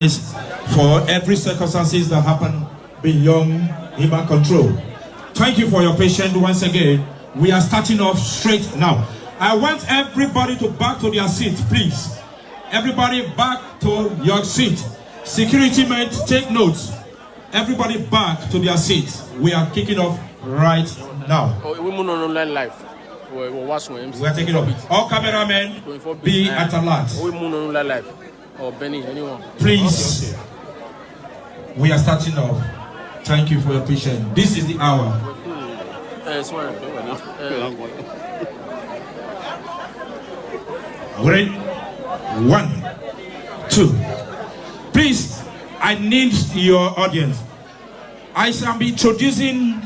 for every circumstances that happen beyond human control. Thank you for your patience once again. We are starting off straight now. I want everybody to back to their seat, please. Everybody back to your seat. Security men, take notes. Everybody back to their seats. We are kicking off right now. We are taking off. All cameramen, be at alert. Or benin, anyone. Please, we are starting off. Thank you for your patience. This is the hour. Great. 1, 2. Please, I need your audience. I shall be introducing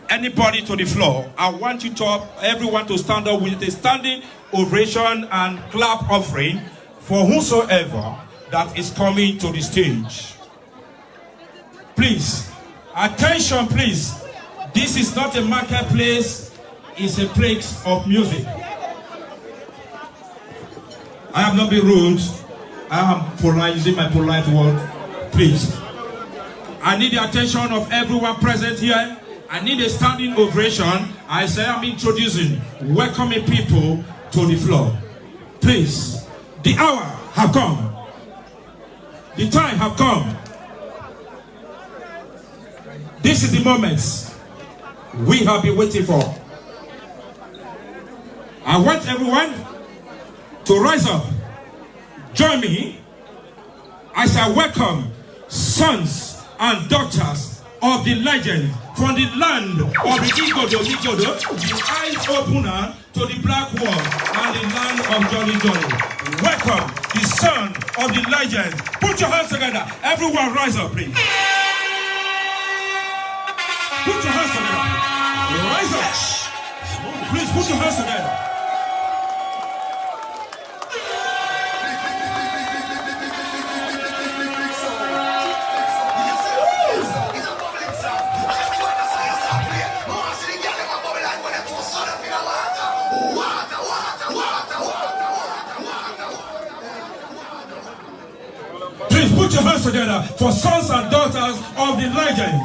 anybody to the floor. I want you to everyone to stand up with a standing ovation and clap offering for whosoever that is coming to the stage. Please, attention please. This is not a marketplace, it's a place of music. I have not been rude. I am polite, using my polite word. Please. I need the attention of everyone present here. I need a standing ovation. I say I'm introducing, welcoming people to the floor. Please. The hour have come. The time have come. This is the moment we have been waiting for. I want everyone to rise up. Join me. I shall welcome sons and daughters of the legend from the land of the Igodo, the eyes opener to the black wall and the land of Johnny. Welcome the son of the legend. Put your hands together. Everyone rise up, please. Put your hands together. Rise up. Please put your hands together. Please put your hands together for sons and daughters of the legends.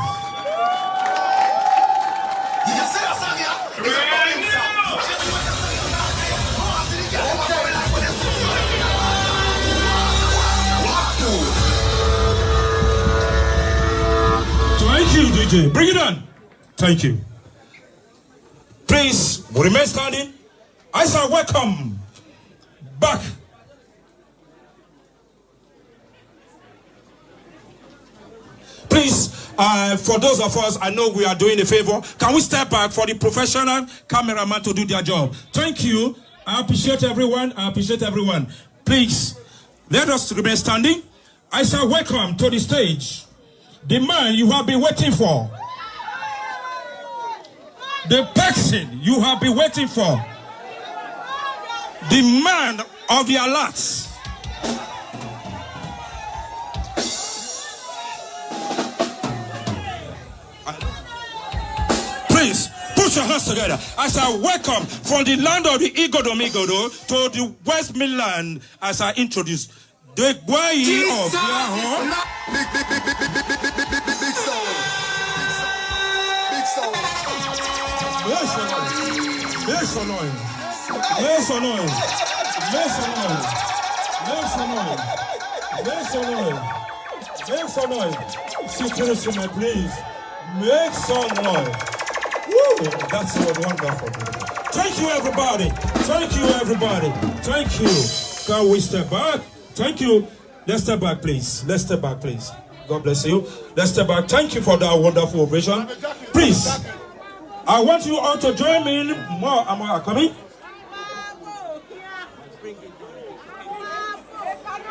Thank you, DJ. Bring it on. Thank you. Please remain standing. I shall welcome back. Please, for those of us, I know we are doing a favor. Can we step back for the professional cameraman to do their job? Thank you. I appreciate everyone. I appreciate everyone. Please, let us remain standing. I shall welcome to the stage the man you have been waiting for. The person you have been waiting for. The man of the alerts. Please, put your hands together. As I welcome from the land of the Igodo to the West Midland, as I introduce the boy of Yahoo. Big soul. Big soul. Yes, annoying. Yes, annoying. Yes, annoying. Yes, annoying. Yes, annoying. Yes, annoying. Situation, please. Make some noise. Woo! That's wonderful. Thank you, everybody. Thank you, everybody. Thank you. Can we step back? Thank you. Let's step back, please. Let's step back, please. God bless you. Let's step back. Thank you for that wonderful ovation. Please, I want you all to join me in more. Am I coming?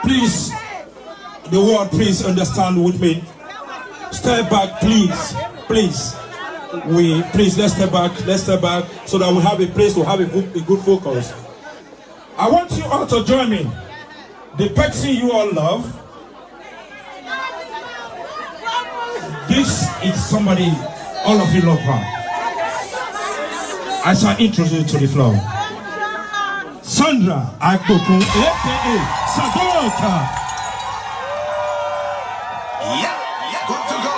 Please, the word, please understand with me. Step back, please. Please. Let's step back so that we have a place to have a good focus. I want you all to join me. The person you all love. This is somebody all of you love her. I shall introduce you to the floor. Sandra Aproko, aka Sadoka. Yeah, good to go.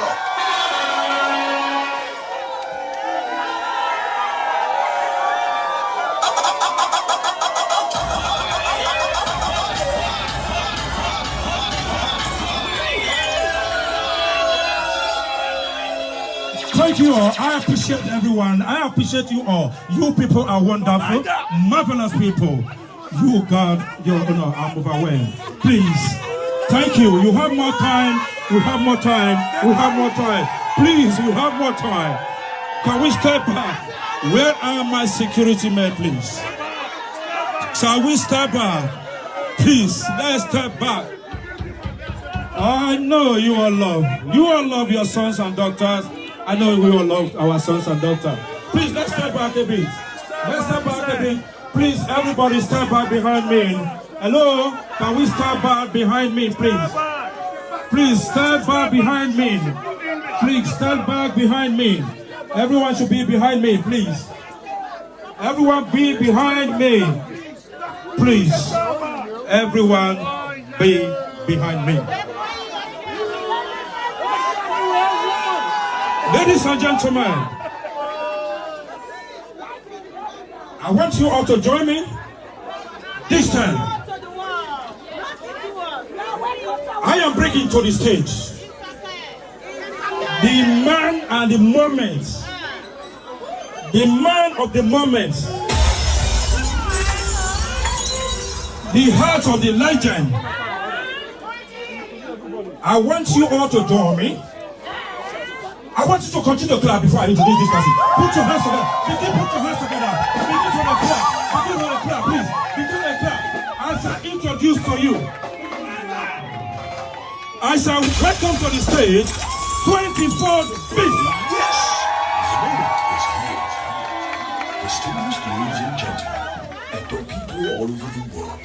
Thank you all. I appreciate everyone. I appreciate you all. You people are wonderful, marvelous people. You, God, your honor, I'm overwhelmed. Please, thank you. You have more time. We have more time. We have more time. Please, we have more time. Can we step back? Where are my security men, please? Shall we step back? Please, let's step back. I know you all love. You all love your sons and daughters. I know we all love our sons and daughters. Please, let's step back a bit. Let's step back a bit. Please, everybody step back behind me. Hello? Can we step back behind me, please? Please, step back behind me. Please, step back behind me. Everyone should be behind me, please. Everyone be behind me. Please. Everyone be behind me. Ladies and gentlemen, I want you all to join me this time. I am bringing to the stage the man and the moment, the man of the moment, the heart of the legend. I want you all to join me. I want you to continue to clap before I introduce this person. Put your hands together. Begin, put your hands together. Begin to the clap. Begin to the clap, please. Begin to the clap. As I introduce to you, I shall welcome to the stage 24 beats. Yes! Distinguished ladies and gentlemen, and the people all over the world,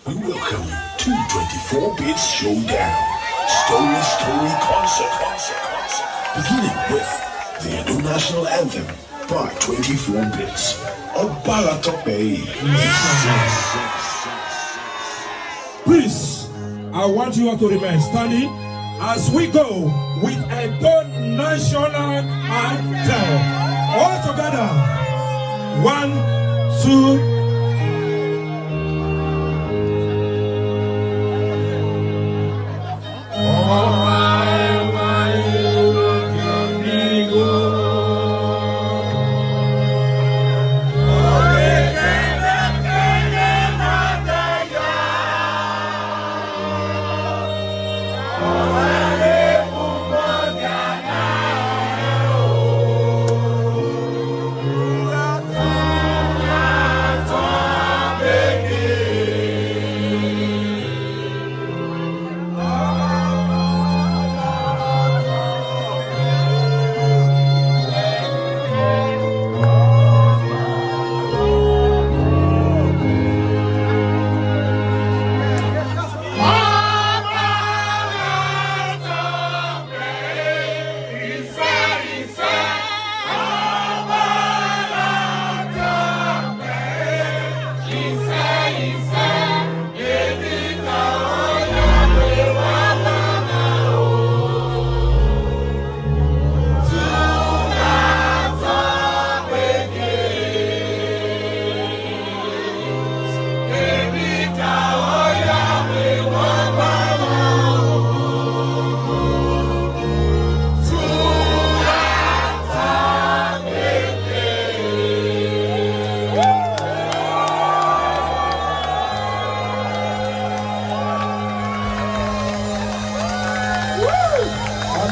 we welcome to 24 Beats Showdown. Story concert. Beginning with the Edo National Anthem by 24 Bits. Obala Tope. Please, I want you all to remain standing as we go with Edo National Anthem. All together. 1, 2,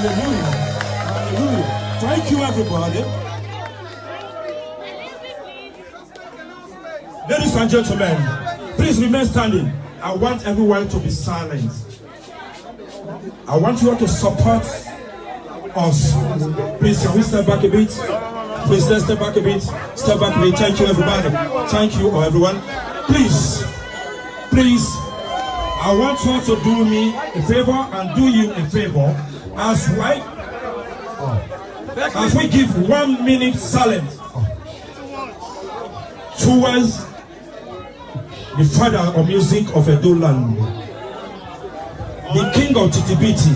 Hallelujah. Thank you, everybody. Ladies and gentlemen, please remain standing. I want everyone to be silent. I want you all to support us. Please, can we step back a bit? Please, let's step back a bit. Step back a bit. Thank you, everybody. Thank you, everyone. Please, I want you all to do me a favor and do you a favor as we give 1 minute silence towards the father of music of Edo land, the king of Titibiti,